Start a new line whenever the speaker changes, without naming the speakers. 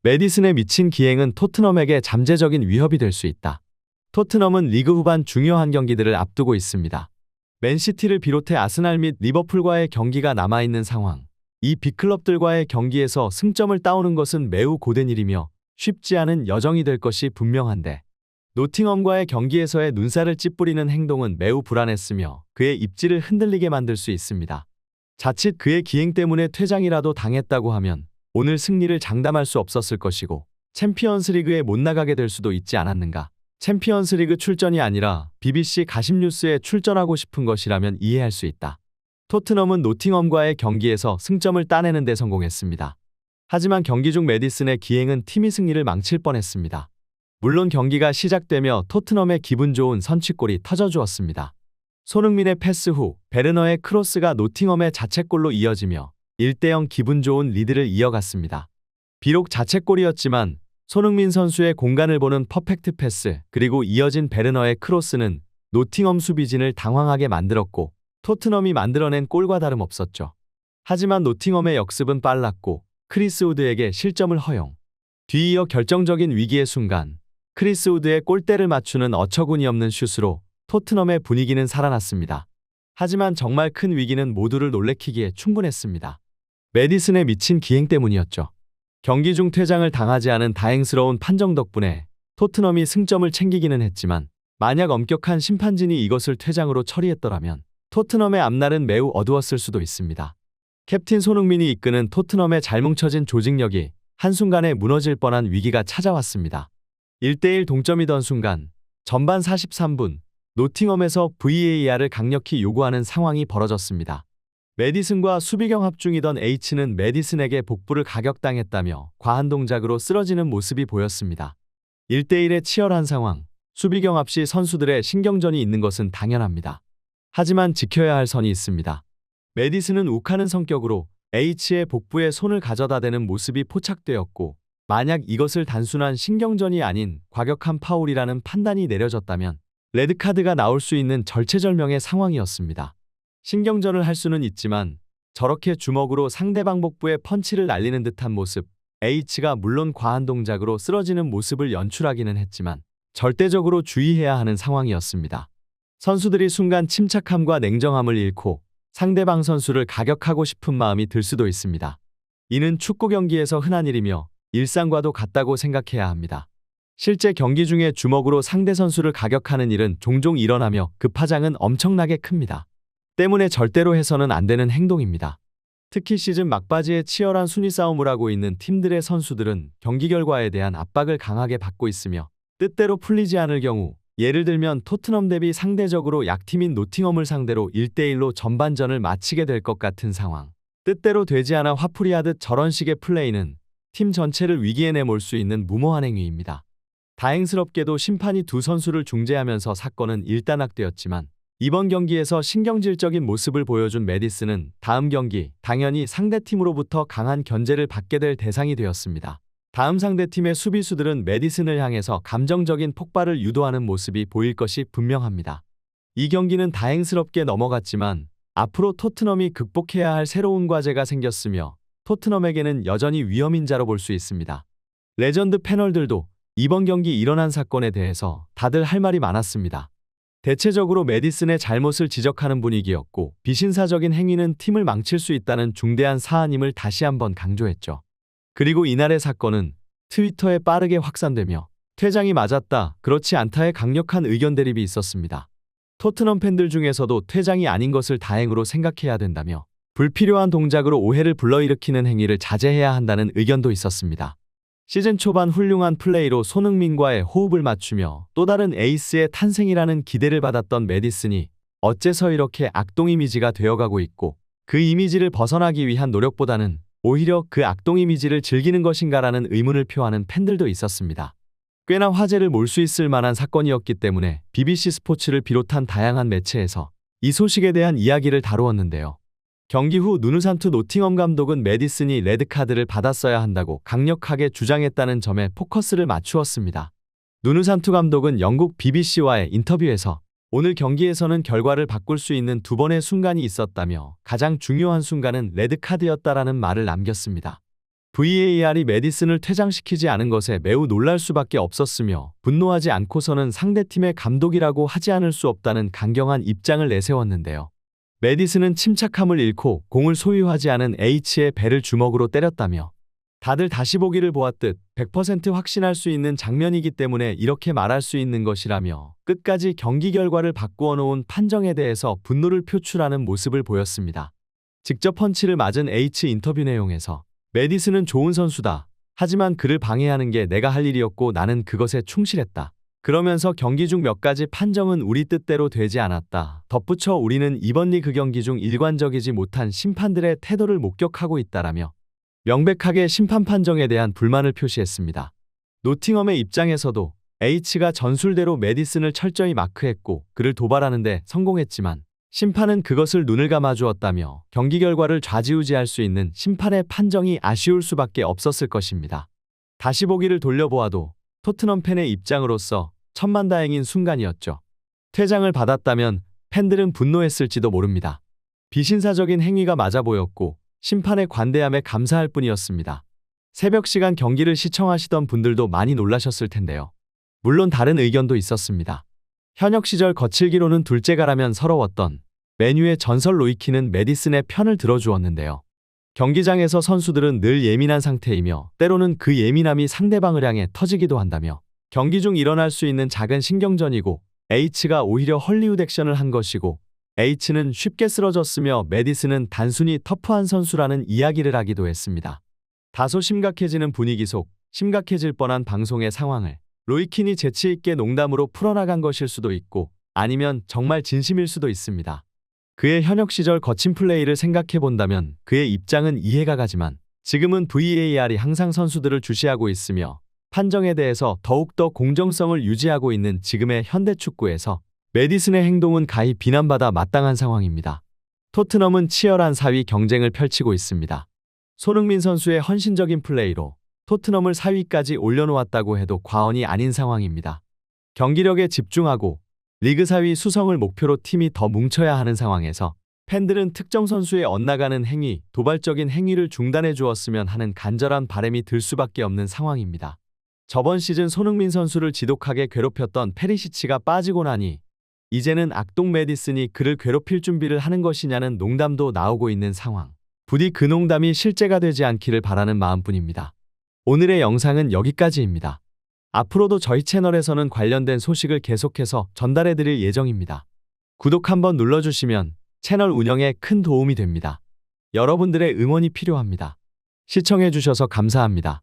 메디슨의 미친 기행은 토트넘에게 잠재적인 위협이 될 수 있다. 토트넘은 리그 후반 중요한 경기들을 앞두고 있습니다. 맨시티를 비롯해 아스날 및 리버풀과의 경기가 남아있는 상황. 이 빅클럽들과의 경기에서 승점을 따오는 것은 매우 고된 일이며 쉽지 않은 여정이 될 것이 분명한데, 노팅엄과의 경기에서의 눈살을 찌푸리는 행동은 매우 불안했으며 그의 입지를 흔들리게 만들 수 있습니다. 자칫 그의 기행 때문에 퇴장이라도 당했다고 하면 오늘 승리를 장담할 수 없었을 것이고 챔피언스리그에 못 나가게 될 수도 있지 않았는가. 챔피언스리그 출전이 아니라 BBC 가십뉴스에 출전하고 싶은 것이라면 이해할 수 있다. 토트넘은 노팅엄과의 경기에서 승점을 따내는 데 성공했습니다. 하지만 경기 중 메디슨의 기행은 팀이 승리를 망칠 뻔했습니다. 물론 경기가 시작되며 토트넘의 기분 좋은 선취골이 터져주었습니다. 손흥민의 패스 후 베르너의 크로스가 노팅엄의 자책골로 이어지며 1대0 기분 좋은 리드를 이어갔습니다. 비록 자책골이었지만 손흥민 선수의 공간을 보는 퍼펙트 패스 그리고 이어진 베르너의 크로스는 노팅엄 수비진을 당황하게 만들었고 토트넘이 만들어낸 골과 다름없었죠. 하지만 노팅엄의 역습은 빨랐고 크리스 우드에게 실점을 허용. 뒤이어 결정적인 위기의 순간 크리스 우드의 골대를 맞추는 어처구니 없는 슛으로 토트넘의 분위기는 살아났습니다. 하지만 정말 큰 위기는 모두를 놀래키기에 충분했습니다. 메디슨의 미친 기행 때문이었죠. 경기 중 퇴장을 당하지 않은 다행스러운 판정 덕분에 토트넘이 승점을 챙기기는 했지만 만약 엄격한 심판진이 이것을 퇴장으로 처리했더라면 토트넘의 앞날은 매우 어두웠을 수도 있습니다. 캡틴 손흥민이 이끄는 토트넘의 잘 뭉쳐진 조직력이 한순간에 무너질 뻔한 위기가 찾아왔습니다. 1대1 동점이던 순간 전반 43분 노팅엄에서 VAR을 강력히 요구하는 상황이 벌어졌습니다. 메디슨과 수비경합 중이던 H는 메디슨에게 복부를 가격당했다며 과한 동작으로 쓰러지는 모습이 보였습니다. 1대1의 치열한 상황, 수비경합 시 선수들의 신경전이 있는 것은 당연합니다. 하지만 지켜야 할 선이 있습니다. 메디슨은 욱하는 성격으로 H의 복부에 손을 가져다 대는 모습이 포착되었고 만약 이것을 단순한 신경전이 아닌 과격한 파울이라는 판단이 내려졌다면 레드카드가 나올 수 있는 절체절명의 상황이었습니다. 신경전을 할 수는 있지만 저렇게 주먹으로 상대방 복부에 펀치를 날리는 듯한 모습, H가 물론 과한 동작으로 쓰러지는 모습을 연출하기는 했지만 절대적으로 주의해야 하는 상황이었습니다. 선수들이 순간 침착함과 냉정함을 잃고 상대방 선수를 가격하고 싶은 마음이 들 수도 있습니다. 이는 축구 경기에서 흔한 일이며 일상과도 같다고 생각해야 합니다. 실제 경기 중에 주먹으로 상대 선수를 가격하는 일은 종종 일어나며 그 파장은 엄청나게 큽니다. 때문에 절대로 해서는 안 되는 행동입니다. 특히 시즌 막바지에 치열한 순위 싸움을 하고 있는 팀들의 선수들은 경기 결과에 대한 압박을 강하게 받고 있으며 뜻대로 풀리지 않을 경우 예를 들면 토트넘 대비 상대적으로 약팀인 노팅엄을 상대로 1대1로 전반전을 마치게 될 것 같은 상황. 뜻대로 되지 않아 화풀이하듯 저런 식의 플레이는 팀 전체를 위기에 내몰 수 있는 무모한 행위입니다. 다행스럽게도 심판이 두 선수를 중재하면서 사건은 일단락되었지만 이번 경기에서 신경질적인 모습을 보여준 메디슨은 다음 경기 당연히 상대팀으로부터 강한 견제를 받게 될 대상이 되었습니다. 다음 상대팀의 수비수들은 메디슨을 향해서 감정적인 폭발을 유도하는 모습이 보일 것이 분명합니다. 이 경기는 다행스럽게 넘어갔지만 앞으로 토트넘이 극복해야 할 새로운 과제가 생겼으며 토트넘에게는 여전히 위험인자로 볼 수 있습니다. 레전드 패널들도 이번 경기 일어난 사건에 대해서 다들 할 말이 많았습니다. 대체적으로 메디슨의 잘못을 지적하는 분위기였고 비신사적인 행위는 팀을 망칠 수 있다는 중대한 사안임을 다시 한번 강조했죠. 그리고 이날의 사건은 트위터에 빠르게 확산되며 퇴장이 맞았다, 그렇지 않다의 강력한 의견 대립이 있었습니다. 토트넘 팬들 중에서도 퇴장이 아닌 것을 다행으로 생각해야 된다며 불필요한 동작으로 오해를 불러일으키는 행위를 자제해야 한다는 의견도 있었습니다. 시즌 초반 훌륭한 플레이로 손흥민과의 호흡을 맞추며 또 다른 에이스의 탄생이라는 기대를 받았던 메디슨이 어째서 이렇게 악동 이미지가 되어가고 있고 그 이미지를 벗어나기 위한 노력보다는 오히려 그 악동 이미지를 즐기는 것인가라는 의문을 표하는 팬들도 있었습니다. 꽤나 화제를 몰 수 있을 만한 사건이었기 때문에 BBC 스포츠를 비롯한 다양한 매체에서 이 소식에 대한 이야기를 다루었는데요. 경기 후 누누산투 노팅엄 감독은 메디슨이 레드카드를 받았어야 한다고 강력하게 주장했다는 점에 포커스를 맞추었습니다. 누누산투 감독은 영국 BBC와의 인터뷰에서 오늘 경기에서는 결과를 바꿀 수 있는 두 번의 순간이 있었다며 가장 중요한 순간은 레드카드였다라는 말을 남겼습니다. VAR이 메디슨을 퇴장시키지 않은 것에 매우 놀랄 수밖에 없었으며 분노하지 않고서는 상대팀의 감독이라고 하지 않을 수 없다는 강경한 입장을 내세웠는데요. 메디슨은 침착함을 잃고 공을 소유하지 않은 H의 배를 주먹으로 때렸다며 다들 다시 보기를 보았듯 100% 확신할 수 있는 장면이기 때문에 이렇게 말할 수 있는 것이라며 끝까지 경기 결과를 바꾸어 놓은 판정에 대해서 분노를 표출하는 모습을 보였습니다. 직접 펀치를 맞은 H 인터뷰 내용에서 메디슨은 좋은 선수다. 하지만 그를 방해하는 게 내가 할 일이었고 나는 그것에 충실했다. 그러면서 경기 중 몇 가지 판정은 우리 뜻대로 되지 않았다. 덧붙여 우리는 이번 리그 경기 중 일관적이지 못한 심판들의 태도를 목격하고 있다라며 명백하게 심판 판정에 대한 불만을 표시했습니다. 노팅엄의 입장에서도 H가 전술대로 메디슨을 철저히 마크했고 그를 도발하는 데 성공했지만 심판은 그것을 눈을 감아주었다며 경기 결과를 좌지우지할 수 있는 심판의 판정이 아쉬울 수밖에 없었을 것입니다. 다시 보기를 돌려보아도 토트넘 팬의 입장으로서 천만다행인 순간이었죠. 퇴장을 받았다면 팬들은 분노했을지도 모릅니다. 비신사적인 행위가 맞아 보였고 심판의 관대함에 감사할 뿐이었습니다. 새벽 시간 경기를 시청하시던 분들도 많이 놀라셨을 텐데요. 물론 다른 의견도 있었습니다. 현역 시절 거칠기로는 둘째가라면 서러웠던 맨유의 전설 로이키는 메디슨의 편을 들어주었는데요. 경기장에서 선수들은 늘 예민한 상태이며 때로는 그 예민함이 상대방을 향해 터지기도 한다며 경기 중 일어날 수 있는 작은 신경전이고 H가 오히려 헐리우드 액션을 한 것이고 H는 쉽게 쓰러졌으며 메디슨은 단순히 터프한 선수라는 이야기를 하기도 했습니다. 다소 심각해지는 분위기 속 심각해질 뻔한 방송의 상황을 로이킨이 재치있게 농담으로 풀어나간 것일 수도 있고 아니면 정말 진심일 수도 있습니다. 그의 현역 시절 거친 플레이를 생각해 본다면 그의 입장은 이해가 가지만 지금은 VAR이 항상 선수들을 주시하고 있으며 판정에 대해서 더욱더 공정성을 유지하고 있는 지금의 현대 축구에서 메디슨의 행동은 가히 비난받아 마땅한 상황입니다. 토트넘은 치열한 4위 경쟁을 펼치고 있습니다. 손흥민 선수의 헌신적인 플레이로 토트넘을 4위까지 올려놓았다고 해도 과언이 아닌 상황입니다. 경기력에 집중하고 리그 4위 수성을 목표로 팀이 더 뭉쳐야 하는 상황에서 팬들은 특정 선수의 엇나가는 행위, 도발적인 행위를 중단해 주었으면 하는 간절한 바람이 들 수밖에 없는 상황입니다. 저번 시즌 손흥민 선수를 지독하게 괴롭혔던 페리시치가 빠지고 나니 이제는 악동 메디슨이 그를 괴롭힐 준비를 하는 것이냐는 농담도 나오고 있는 상황. 부디 그 농담이 실제가 되지 않기를 바라는 마음뿐입니다. 오늘의 영상은 여기까지입니다. 앞으로도 저희 채널에서는 관련된 소식을 계속해서 전달해 드릴 예정입니다. 구독 한번 눌러주시면 채널 운영에 큰 도움이 됩니다. 여러분들의 응원이 필요합니다. 시청해 주셔서 감사합니다.